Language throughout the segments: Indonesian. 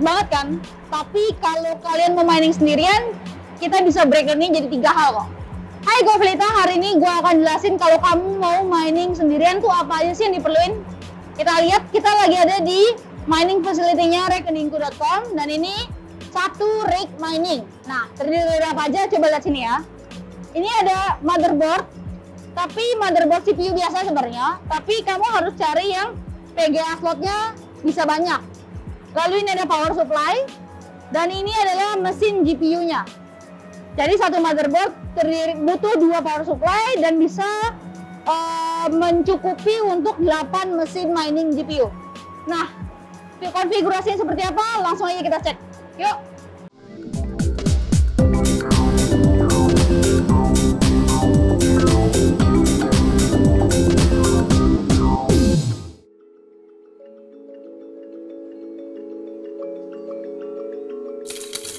banget kan? Tapi kalau kalian mau mining sendirian, kita bisa breakdown ini jadi 3 hal kok. Hai, gue Felita. Hari ini gue akan jelasin kalau kamu mau mining sendirian tuh apa aja sih yang diperluin. Kita lihat, kita lagi ada di mining facility-nya rekeningku.com dan ini satu rig mining. Nah, terdiri dari apa aja? Coba lihat sini ya. Ini ada motherboard, tapi motherboard CPU biasa sebenarnya. Tapi kamu harus cari yang VGA slotnya bisa banyak. Lalu ini ada power supply, dan ini adalah mesin GPU-nya. Jadi satu motherboard butuh 2 power supply dan bisa mencukupi untuk 8 mesin mining GPU. Nah, konfigurasinya seperti apa? Langsung aja kita cek. Yuk!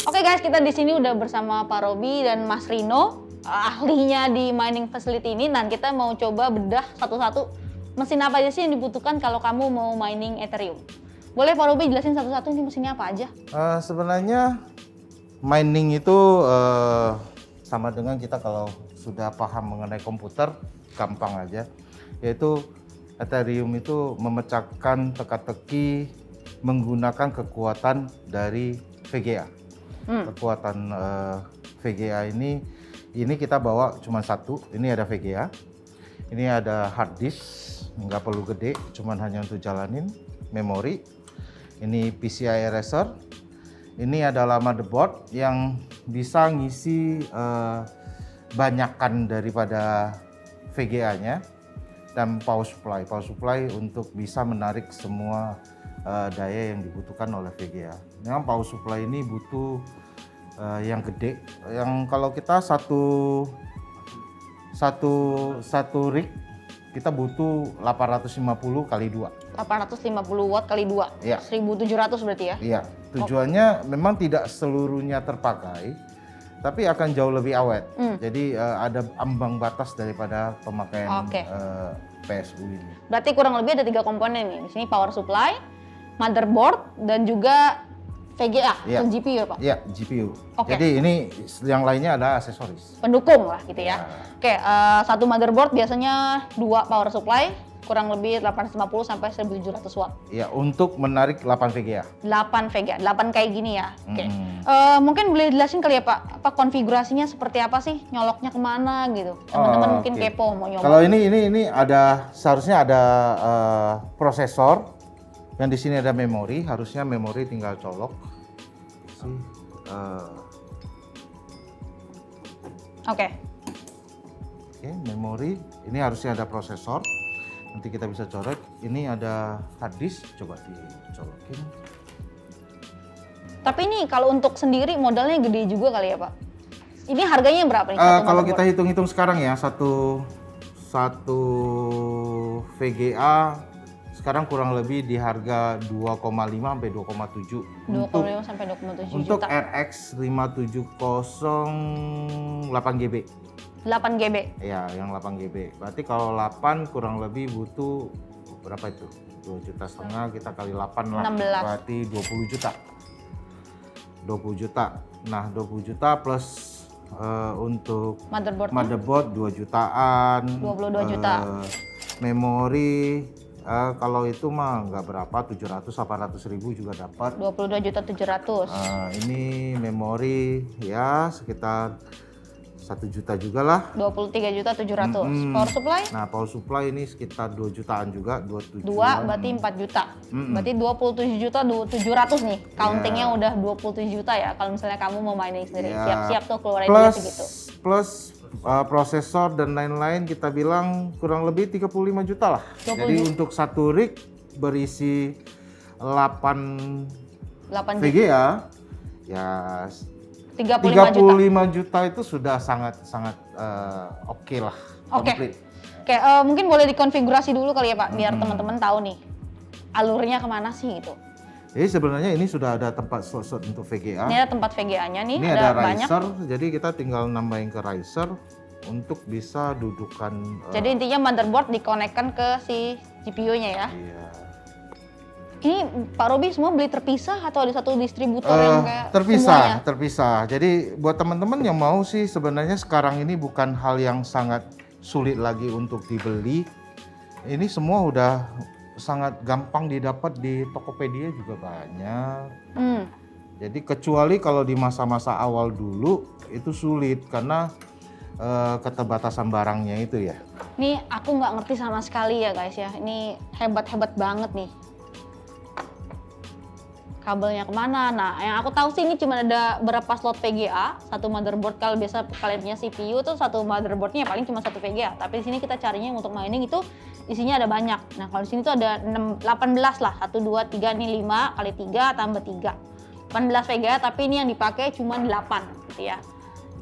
Oke guys, kita di sini udah bersama Pak Robi dan Mas Rino, ahlinya di mining facility ini, dan kita mau coba bedah satu-satu mesin apa aja sih yang dibutuhkan kalau kamu mau mining Ethereum. Boleh Pak Robi jelasin satu-satu ini mesinnya apa aja? Sebenarnya mining itu sama dengan kita kalau sudah paham mengenai komputer, gampang aja. Yaitu Ethereum itu memecahkan teka-teki menggunakan kekuatan dari VGA. Kekuatan VGA ini kita bawa cuma satu. Ini ada VGA, ini ada hard disk, nggak perlu gede, cuman hanya untuk jalanin memori. Ini PCI eraser, ini adalah motherboard yang bisa ngisi banyakan daripada VGA-nya, dan power supply untuk bisa menarik semua daya yang dibutuhkan oleh VGA. Memang power supply ini butuh yang gede, yang kalau kita satu rig kita butuh 850 kali 2. 850 watt kali 2, ya. 1700 berarti ya? Iya, tujuannya memang tidak seluruhnya terpakai, tapi akan jauh lebih awet. Jadi ada ambang batas daripada pemakaian PSU ini. Berarti kurang lebih ada 3 komponen nih. Di sini power supply, motherboard, dan juga VGA atau GPU ya Pak? Iya, GPU. Jadi ini yang lainnya adalah aksesoris. Pendukung lah gitu ya. Oke, satu motherboard biasanya 2 power supply, kurang lebih 850 sampai 1700 watt. Iya, untuk menarik 8 VGA. 8 VGA, 8 kayak gini ya. Oke. Mungkin boleh jelasin kali ya Pak, apa konfigurasinya seperti apa sih? Nyoloknya kemana gitu? Teman-teman mungkin kepo mau nyoba. Kalau ini ada seharusnya ada prosesor. Yang di sini ada memori, harusnya memori tinggal colok. Oke, memori. Ini harusnya ada prosesor. Nanti kita bisa coret. Ini ada hard disk, coba dicolokin. Tapi ini kalau untuk sendiri modalnya gede juga kali ya Pak? Ini harganya berapa nih? Kalau kita hitung-hitung sekarang ya, satu VGA sekarang kurang lebih di harga 2,5 sampai 2,7. 2,5 sampai 2,7 untuk juta. RX 570 8 GB. 8 GB. Ya, yang 8 GB. Berarti kalau 8 kurang lebih butuh berapa itu? 2,5 juta, kita kali 8 lah. 16. Berarti 20 juta. 20 juta. Nah, 20 juta plus untuk motherboard 2 jutaan. 22 juta. Memori kalau itu mah nggak berapa, 700-800 ribu juga dapat. 22 juta 700. Ini memori ya sekitar 1 juta juga lah. 23 juta 700. Power supply? Nah, power supply ini sekitar 2 jutaan juga, 27. 2 berarti 4 juta. Berarti 27 juta 700 nih. Countingnya udah 27 juta ya. Kalau misalnya kamu mau mining sendiri, siap-siap tuh keluarin duit segitu. Plus prosesor dan lain-lain kita bilang kurang lebih 35 juta lah. Jadi untuk satu rig berisi 8 VGA ya 35 juta itu sudah sangat oke lah. Oke. Mungkin boleh dikonfigurasi dulu kali ya Pak, biar teman-teman tahu nih alurnya kemana sih gitu. Jadi sebenarnya ini sudah ada tempat slot untuk VGA. Ini ada tempat VGA-nya nih. Ini ada riser, jadi kita tinggal nambahin ke riser untuk bisa dudukan. Jadi intinya motherboard dikonekkan ke si GPU-nya ya. Iya. Ini Pak Robi semua beli terpisah atau ada satu distributor yang kayak semuanya? Terpisah. Jadi buat teman-teman yang mau sih sebenarnya sekarang ini bukan hal yang sangat sulit lagi untuk dibeli. Ini semua udah sangat gampang didapat di Tokopedia juga banyak. Jadi kecuali kalau di masa-masa awal dulu itu sulit karena keterbatasan barangnya itu ya. Ini aku nggak ngerti sama sekali ya guys ya. Ini hebat-hebat banget nih. Kabelnya kemana? Nah, yang aku tahu sih ini cuma ada berapa slot VGA, satu motherboard. Kalau biasa kalian punya CPU tuh satu motherboardnya paling cuma satu VGA. Tapi di sini kita carinya untuk mining itu isinya ada banyak. Nah, kalau di sini tuh ada 18 lah, 1, 2, 3, ini 5 kali 3 tambah 3. 18 VGA, tapi ini yang dipakai cuma 8 gitu ya.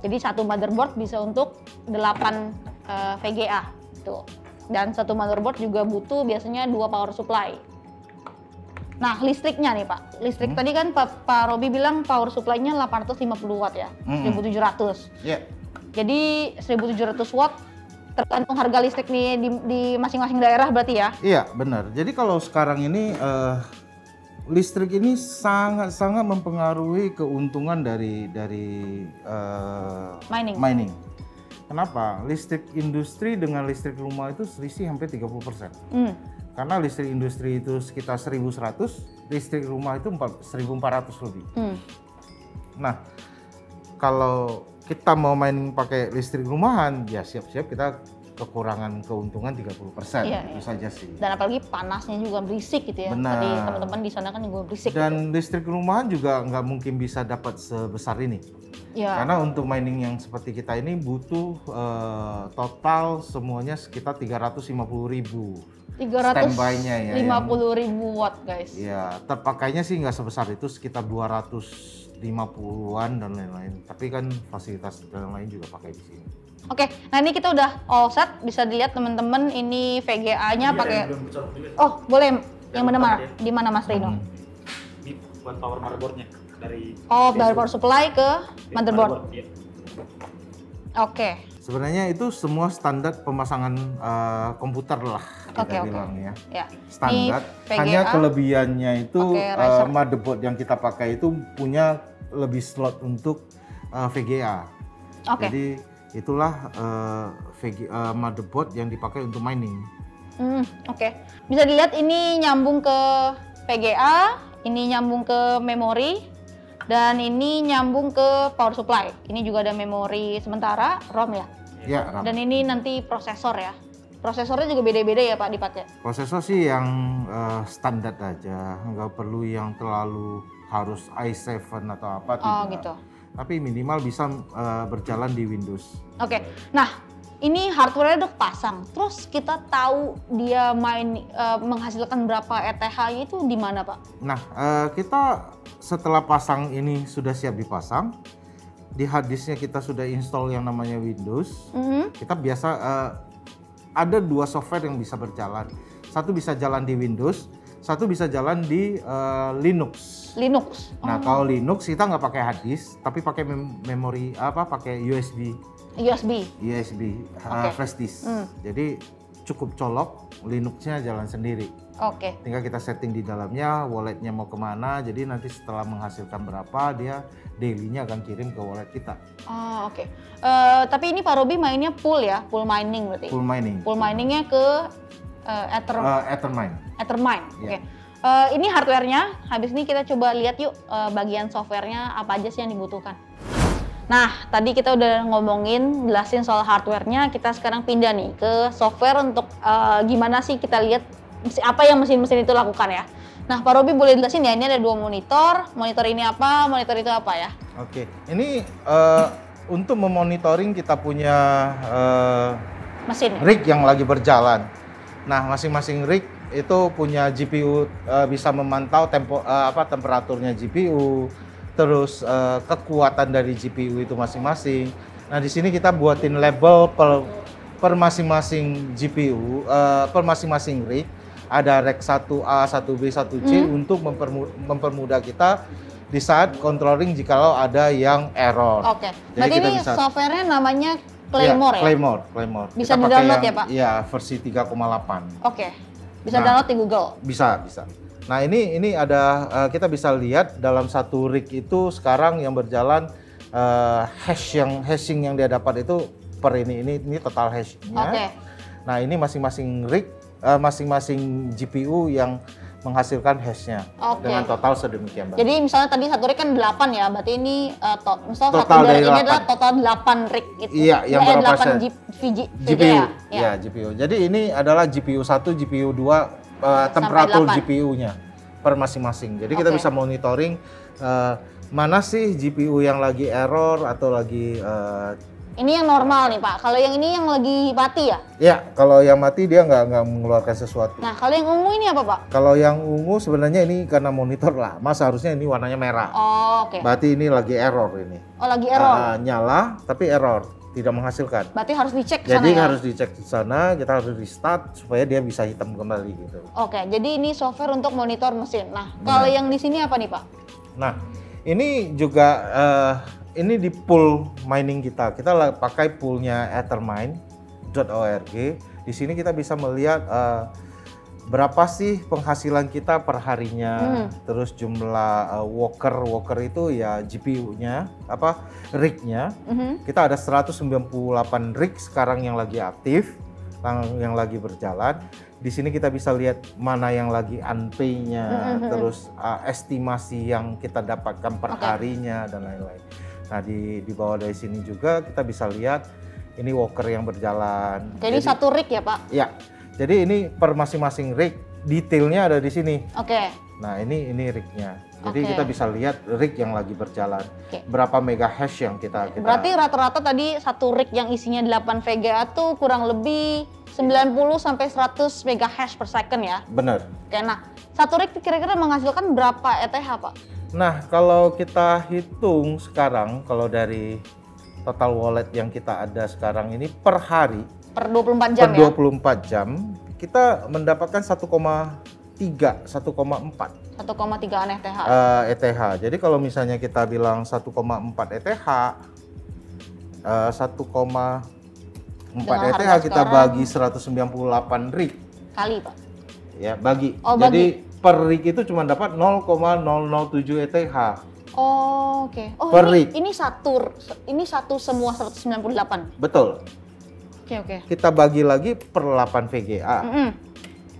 Jadi satu motherboard bisa untuk 8 VGA tuh. Dan satu motherboard juga butuh biasanya 2 power supply. Nah, listriknya nih Pak. Listrik tadi kan Pak Robi bilang power supply-nya 850 watt ya, 1700. Yeah. Jadi 1700 watt tergantung harga listrik nih di masing-masing daerah berarti ya? Iya, benar. Jadi kalau sekarang ini listrik ini sangat-sangat mempengaruhi keuntungan dari mining. Kenapa? Listrik industri dengan listrik rumah itu selisih hampir 30%. Karena listrik industri itu sekitar 1.100, listrik rumah itu 1.400 lebih. Nah, kalau kita mau mining pakai listrik rumahan, ya siap-siap kita kekurangan keuntungan 30%. Itu saja sih. Dan apalagi panasnya juga berisik gitu ya. Benar. Tadi teman-teman di sana kan juga berisik. Dan gitu. Listrik rumahan juga nggak mungkin bisa dapat sebesar ini. Ya. Karena untuk mining yang seperti kita ini butuh total semuanya sekitar 350.000. 350.000 watt guys. Ya, terpakainya sih nggak sebesar itu, sekitar 250-an dan lain-lain. Tapi kan fasilitas dan lain juga pakai di sini. Oke, nah ini kita udah all set, bisa dilihat teman-teman ini VGA-nya pakai. Oh, boleh. Yang mana? Di mana Mas Rino? Ini buat power motherboard-nya dari. Oh, dari power supply ke motherboard. Iya. Oke. Sebenarnya itu semua standar pemasangan komputer lah kita bilang ya. Standar. Hanya kelebihannya itu motherboard yang kita pakai itu punya lebih slot untuk VGA. Jadi itulah motherboard yang dipakai untuk mining. Bisa dilihat ini nyambung ke VGA, ini nyambung ke memori, dan ini nyambung ke power supply. Ini juga ada memori sementara, ROM ya? Ya, RAM. Dan ini nanti prosesor ya? Prosesornya juga beda-beda ya Pak dipakai? Prosesor sih yang standar aja, nggak perlu yang terlalu harus i7 atau apa. Oh gitu. Tapi minimal bisa berjalan di Windows. Oke, nah ini hardware-nya udah pasang. Terus kita tahu dia menghasilkan berapa ETH itu di mana Pak? Nah, kita setelah pasang ini sudah siap dipasang, di hard disknya kita sudah install yang namanya Windows. Kita biasa ada 2 software yang bisa berjalan. Satu bisa jalan di Windows, satu bisa jalan di Linux. Nah, kalau Linux kita nggak pakai hard disk, tapi pakai memori pakai USB flash disk. Jadi cukup colok, Linuxnya jalan sendiri. Tinggal kita setting di dalamnya, walletnya mau kemana. Jadi nanti setelah menghasilkan berapa, dia daily-nya akan kirim ke wallet kita. Tapi ini Pak Robi mainnya pool ya, pool mining berarti. Pool mining. Pool miningnya ke Ethermine. Oke. Ini hardware-nya. Habis ini kita coba lihat yuk bagian software-nya apa aja sih yang dibutuhkan. Nah, tadi kita udah jelasin soal hardware-nya. Kita sekarang pindah nih ke software untuk gimana sih kita lihat apa yang mesin-mesin itu lakukan ya. Nah, Pak Robi boleh jelasin ya, ini ada 2 monitor. Monitor ini apa, monitor itu apa ya? Ini untuk memonitoring kita punya mesin rig yang lagi berjalan. Nah, masing-masing rig itu punya GPU, bisa memantau temperaturnya GPU, terus kekuatan dari GPU itu masing-masing. Nah, di sini kita buatin label per masing-masing GPU, per masing-masing rig. Ada rek 1A, 1B, 1C untuk mempermudah kita di saat controlling jikalau ada yang error. Berarti ini software-nya namanya Claymore ya? Claymore. Bisa di-download ya Pak? Iya, versi 3,8. Bisa download di Google? Bisa. Nah ini ada kita bisa lihat dalam satu rig itu sekarang yang berjalan hashing yang dia dapat itu per ini total hashingnya. Oke. Nah ini masing-masing rig, masing-masing GPU yang menghasilkan hashnya dengan total sedemikian banyak. Jadi misalnya tadi satu rig kan 8 ya, berarti ini misalnya Total satu dari dari ini 8. adalah total 8 rig itu. Iya, yang berapa 8 GPU. ya? Ya, GPU. Jadi ini adalah GPU 1, GPU 2, temperatur 8. GPU-nya per masing-masing. Jadi kita bisa monitoring mana sih GPU yang lagi error atau lagi ini yang normal nih Pak. Kalau yang ini yang lagi mati ya? ya, kalau yang mati dia nggak mengeluarkan sesuatu. Nah, kalau yang ungu ini apa Pak? Kalau yang ungu sebenarnya ini karena monitor lama, seharusnya ini warnanya merah. Oh, oke. Berarti ini lagi error ini. Oh, lagi error. Nyala tapi error, tidak menghasilkan. Berarti harus dicek ke sana. Jadi ya? harus dicek di sana, kita harus restart supaya dia bisa hitam kembali gitu. Oke, jadi ini software untuk monitor mesin. Nah, kalau yang di sini apa nih Pak? Nah, ini juga ini di pool mining kita. Kita pakai poolnya ethermine.org. Di sini kita bisa melihat berapa sih penghasilan kita per harinya. Terus jumlah worker itu ya GPU-nya, rig-nya. Kita ada 198 rig sekarang yang lagi aktif, yang lagi berjalan. Di sini kita bisa lihat mana yang lagi unpay-nya, terus estimasi yang kita dapatkan per harinya dan lain-lain. Nah di bawah dari sini juga kita bisa lihat ini worker yang berjalan. Jadi satu rig ya Pak? Ya, jadi ini per masing-masing rig detailnya ada di sini. Oke. Nah ini rig-nya. Jadi kita bisa lihat rig yang lagi berjalan. Berapa mega hash yang kita. Berarti rata-rata tadi satu rig yang isinya 8 VGA tuh kurang lebih 90 sampai 100 mega hash per second ya? Benar. Oke, nah satu rig kira-kira menghasilkan berapa ETH Pak? Nah, kalau kita hitung sekarang, kalau dari total wallet yang kita ada sekarang ini per hari, per 24 jam per 24 jam, kita mendapatkan 1,3, 1,4. 1,3 ETH. ETH. Jadi kalau misalnya kita bilang 1,4 ETH, 1,4 ETH kita bagi 198 rig. Kali Pak? Ya, bagi. Oh, jadi per rig itu cuma dapat 0,007 ETH. Oh, oke. Oh, per rig. Ini satu semua 198. Betul. Oke. Kita bagi lagi per 8 VGA.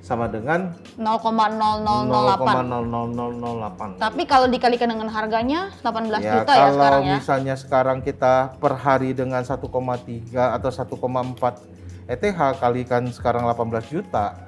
Sama dengan 0,0008. Tapi kalau dikalikan dengan harganya 18 juta ya sekarang ya. Kalau misalnya sekarang kita per hari dengan 1,3 atau 1,4 ETH kalikan sekarang 18 juta.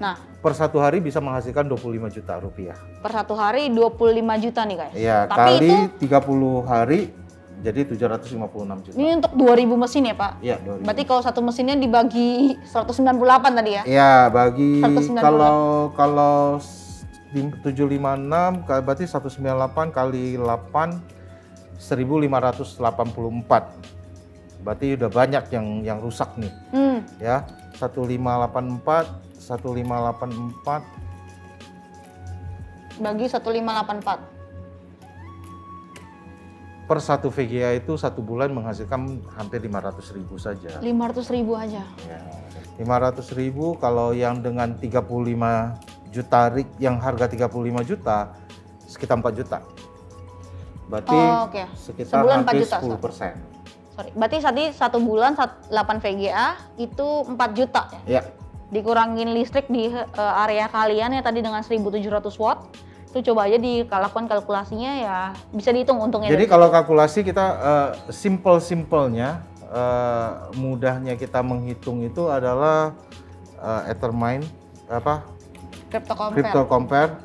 Nah, per satu hari bisa menghasilkan 25 juta rupiah. Per satu hari 25 juta nih guys. Iya, kali itu 30 hari jadi 756 juta. Ini untuk 2000 mesin ya Pak? Iya, 2000. Berarti kalau satu mesinnya dibagi 198 tadi ya? Iya, bagi 198. kalau 756 berarti 198 kali 8 1584. Berarti udah banyak yang rusak nih. Ya, 1584 bagi 1584 per satu VGA itu satu bulan menghasilkan hampir 500.000 saja. 500.000 aja. Ya, 500.000 kalau yang dengan 35 juta rig yang harga 35 juta sekitar 4 juta. Berarti sekitar sebulan hampir 4 juta, 10%. Sorry. Berarti tadi satu bulan 8 VGA itu 4 juta ya? Ya. Dikurangin listrik di area kalian ya tadi dengan 1700 watt, itu coba aja dilakukan kalkulasinya ya bisa dihitung untungnya. Jadi kalau kalkulasi kita simpelnya mudahnya kita menghitung itu adalah Ethermine Crypto Compare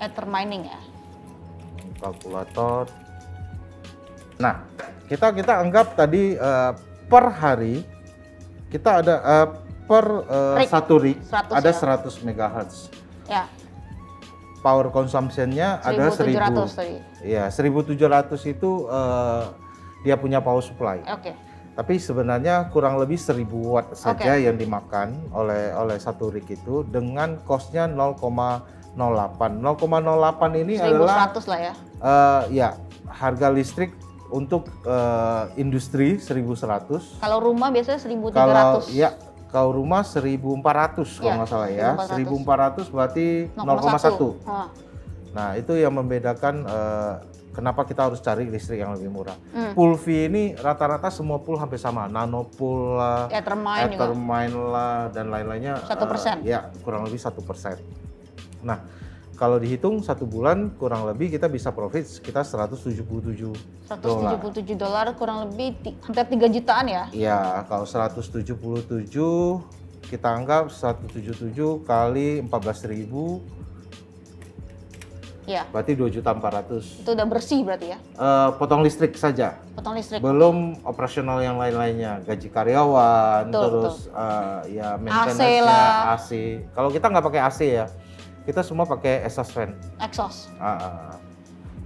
Ether mining ya. Kalkulator. Nah, kita anggap tadi per hari kita ada satu rig ada 100 MHz. Ya. Power consumption-nya ada 1700 tadi. Iya, 1700 itu dia punya power supply. Oke. Tapi sebenarnya kurang lebih 1000 watt saja yang dimakan oleh satu rig itu dengan cost-nya 0,08. 0,08 ini 1100 adalah lah ya. Ya, harga listrik untuk industri 1100. Kalau rumah biasanya 1300. Kau rumah 1.400 kalau Iya, nggak salah ya. 1.400. 1.400 berarti 0,1. 0,1. Nah, itu yang membedakan kenapa kita harus cari listrik yang lebih murah. Pool fee ini rata-rata semua pool hampir sama. Nano pool lah, Ethermine juga. Ethermine lah, dan lain-lainnya. 1%. Ya, kurang lebih 1%. Nah, kalau dihitung 1 bulan kurang lebih kita bisa profit sekitar $177. $177 kurang lebih hampir 3 jutaan ya? Iya, kalau 177 kita anggap 177 kali 14.000 Iya. berarti 2.400.000. Itu udah bersih berarti ya? Potong listrik saja. Potong listrik. Belum operasional yang lain-lainnya, gaji karyawan, Betul, terus ya maintenance AC lah. AC. Kalau kita nggak pakai AC ya, kita semua pakai exhaust fan. Exhaust.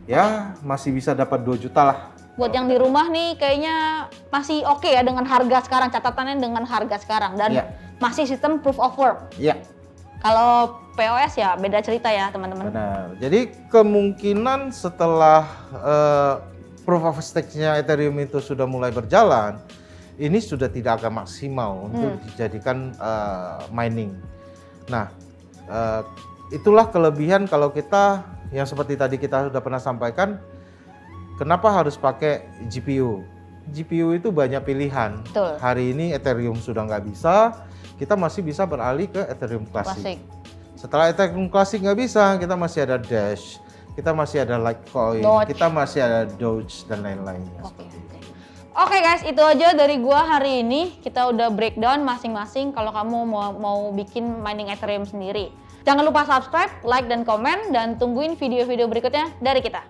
Ya masih bisa dapat 2 juta lah. Buat yang di rumah nih kayaknya masih oke ya dengan harga sekarang, catatannya dengan harga sekarang dan Iya. masih sistem proof of work. Iya. Kalau POS ya beda cerita ya teman-teman. Benar. Jadi kemungkinan setelah proof of stake-nya Ethereum itu sudah mulai berjalan, ini sudah tidak akan maksimal untuk dijadikan mining. Nah, itulah kelebihan kalau kita yang seperti tadi kita sudah pernah sampaikan, kenapa harus pakai GPU? GPU itu banyak pilihan. Betul. Hari ini Ethereum sudah nggak bisa, kita masih bisa beralih ke Ethereum Classic. Setelah Ethereum Classic nggak bisa, kita masih ada Dash, kita masih ada Litecoin, Doge. kita masih ada Doge dan lain-lainnya. Oke guys, itu aja dari gua hari ini. Kita udah breakdown masing-masing kalau kamu mau bikin mining Ethereum sendiri. Jangan lupa subscribe, like, dan komen, dan tungguin video-video berikutnya dari kita.